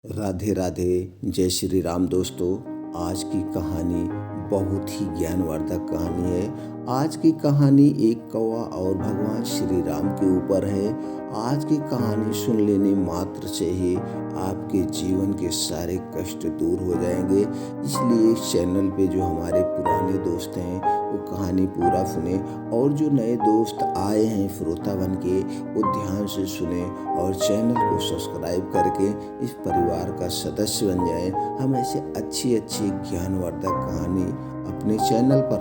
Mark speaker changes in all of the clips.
Speaker 1: राधे राधे। जय श्री राम दोस्तों। आज की कहानी बहुत ही ज्ञानवर्धक कहानी है। आज की कहानी एक कौवा और भगवान श्री राम के ऊपर है। आज की कहानी सुन लेने मात्र से ही आपके जीवन के सारे कष्ट दूर हो जाएंगे। इसलिए इस चैनल पे जो हमारे पुराने दोस्त हैं वो कहानी पूरा सुने, और जो नए दोस्त आए हैं श्रोता बन के वो ध्यान से सुने और चैनल को सब्सक्राइब करके इस परिवार का सदस्य बन जाएं। हम ऐसे अच्छी अच्छी ज्ञानवर्धक कहानी अपने चैनल पर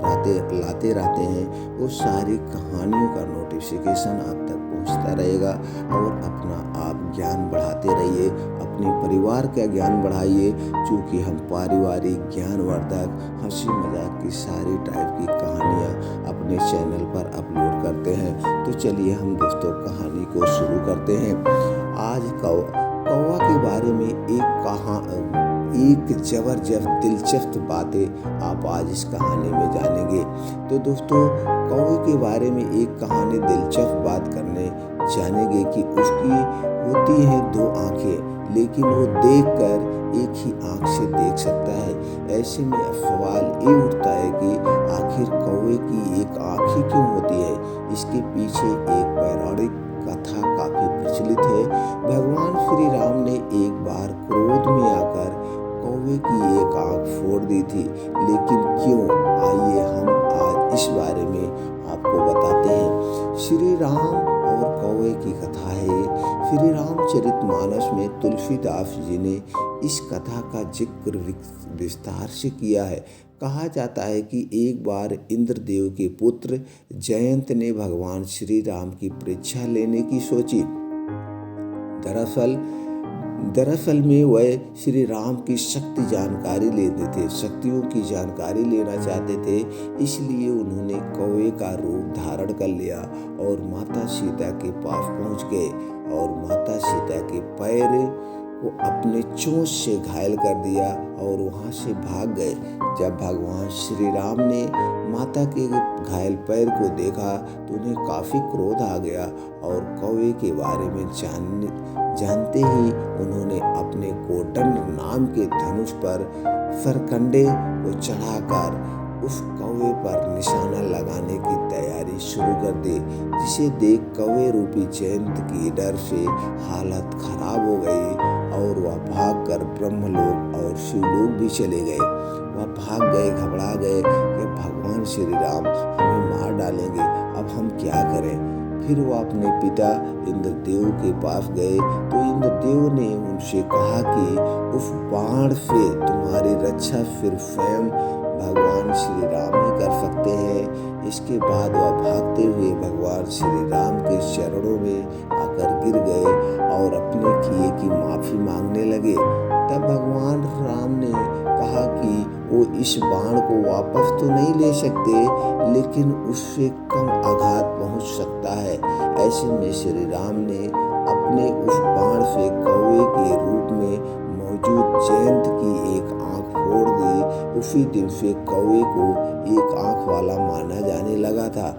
Speaker 1: लाते रहते हैं। वो सारी कहानियों का नोटिफिकेशन आप तक पहुंचता रहेगा और अपना आप ज्ञान बढ़ाते रहिए, अपने परिवार का ज्ञान बढ़ाइए। क्योंकि हम पारिवारिक ज्ञानवर्धक हंसी मजाक की सारी टाइप की कहानियाँ अपने चैनल पर अपलोड करते हैं। तो चलिए हम दोस्तों कहानी को शुरू करते हैं। आज कौवा के बारे में एक जबरदस्त दिलचस्प बातें आप आज इस कहानी में जानेंगे। तो दोस्तों कौवे के बारे में एक कहानी दिलचस्प बात करने जानेंगे कि उसकी होती हैं दो आंखें, लेकिन वो देखकर एक ही आंख से देख सकता है। ऐसे में अब सवाल ये उठता है कि आखिर कौवे की एक आंख ही क्यों होती है। इसके पीछे एक पौराणिक कथा काफी प्रचलित है। भगवान श्री राम ने एक बार क्रोध में आकर कौवे की एक आंख फोड़ दी थी, लेकिन क्यों, आइए हम आज इस बारे में आपको बताते हैं। श्री राम और कौवे की कथा है। श्री रामचरितमानस में तुलसीदास जी ने इस कथा का जिक्र विस्तार से किया है। कहा जाता है कि एक बार इंद्रदेव के पुत्र जयंत ने भगवान श्री राम की परीक्षा लेने की सोची। दरअसल में वह श्री राम की शक्ति जानकारी लेते थे, शक्तियों की जानकारी लेना चाहते थे। इसलिए उन्होंने कौवे का रूप धारण कर लिया और माता सीता के पास पहुंच गए और माता सीता के पैर को अपने चोंच से घायल कर दिया और वहां से भाग गए। जब भगवान श्री राम ने माता के घायल पैर को देखा तो उन्हें काफी क्रोध आ गया और कौवे के बारे में जानते ही उन्होंने अपने कोटन नाम के धनुष पर सरकंडे को चढ़ाकर उस कौवे पर निशाना लगाने की तैयारी शुरू कर दी, जिसे देख कौवे रूपी जयंत की डर से हालत खराब हो गई और वह भागकर ब्रह्मलोक और शिवलोक भी चले गए। वह भाग गए, घबरा गए कि भगवान श्री राम हमें मार डालेंगे, अब हम क्या करें। फिर वह अपने पिता इंद्रदेव के पास गए तो इंद्रदेव ने उनसे कहा कि उस बाण से तुम्हारी रक्षा सिर्फ स्वयं भगवान श्री राम ही कर सकते हैं। इसके बाद वह भागते हुए भगवान श्री राम के चरणों में आकर गिर गए और अपने किए की माफी मांगने लगे। तब भगवान राम ने कहा कि वो इस बाण को वापस तो नहीं ले सकते, लेकिन उससे कम आघात पहुंच सकता है। ऐसे में श्री राम ने अपने उस बाण से कौवे के रूप में मौजूद जयंत की एक आंख फोड़ दी। उसी दिन से कौवे को एक आंख वाला माना जाने लगा था।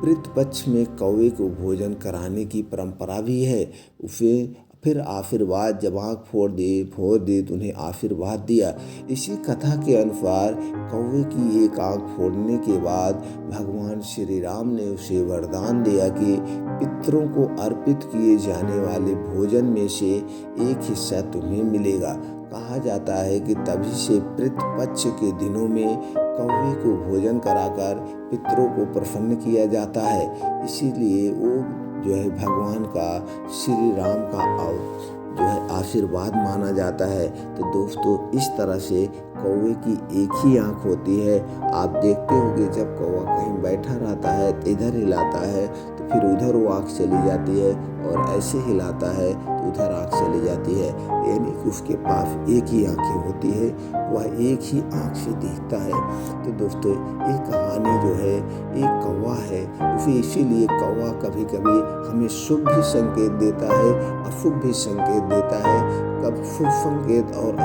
Speaker 1: पितृपक्ष में कौवे को भोजन कराने की परंपरा भी है। उसे फिर आशीर्वाद, जब आँख फोड़ दी तो उन्हें आशीर्वाद दिया। इसी कथा के अनुसार कौवे की एक आँख फोड़ने के बाद भगवान श्री राम ने उसे वरदान दिया कि पितरों को अर्पित किए जाने वाले भोजन में से एक हिस्सा तुम्हें मिलेगा। कहा जाता है कि तभी से पितृपक्ष के दिनों में कौवे को भोजन कराकर पितरों को प्रसन्न किया जाता है। इसीलिए वो जो है भगवान का, श्री राम का जो है आशीर्वाद माना जाता है। तो दोस्तों इस तरह से कौवे की एक ही आंख होती है। आप देखते होंगे जब कौवा कहीं बैठा रहता है इधर हिलाता है तो फिर उधर वो आंख चली जाती है, और ऐसे हिलाता है तो उधर आंख चली जाती है। यानी कि उसके पास एक ही आंखें होती है, वह एक ही आंख से देखता है। तो दोस्तों ये कहानी जो है एक कौवा है, उसे इसीलिए कौवा कभी कभी हमें शुभ भी संकेत देता है, अशुभ भी संकेत देता है। कब शुभ संकेत और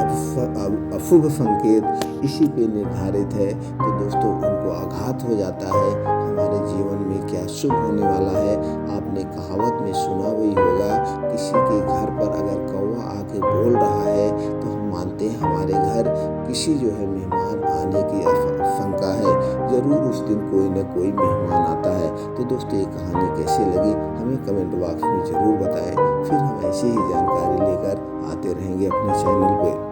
Speaker 1: अशुभ संकेत इसी पे निर्धारित है। तो दोस्तों उनको आघात हो जाता है। हमारे जीवन में क्या शुभ होने वाला है। आपने कहावत में सुना भी होगा, किसी के घर पर अगर कौवा आके बोल रहा है तो हम मानते हैं हमारे घर किसी जो है मेहमान आने की आशंका है। ज़रूर उस दिन कोई न कोई मेहमान आता है। तो दोस्तों, ये कहानी कैसी लगी हमें कमेंट बॉक्स में ज़रूर बताएं। फिर हम ऐसी ही जानकारी लेकर आते रहेंगे अपने चैनल पे।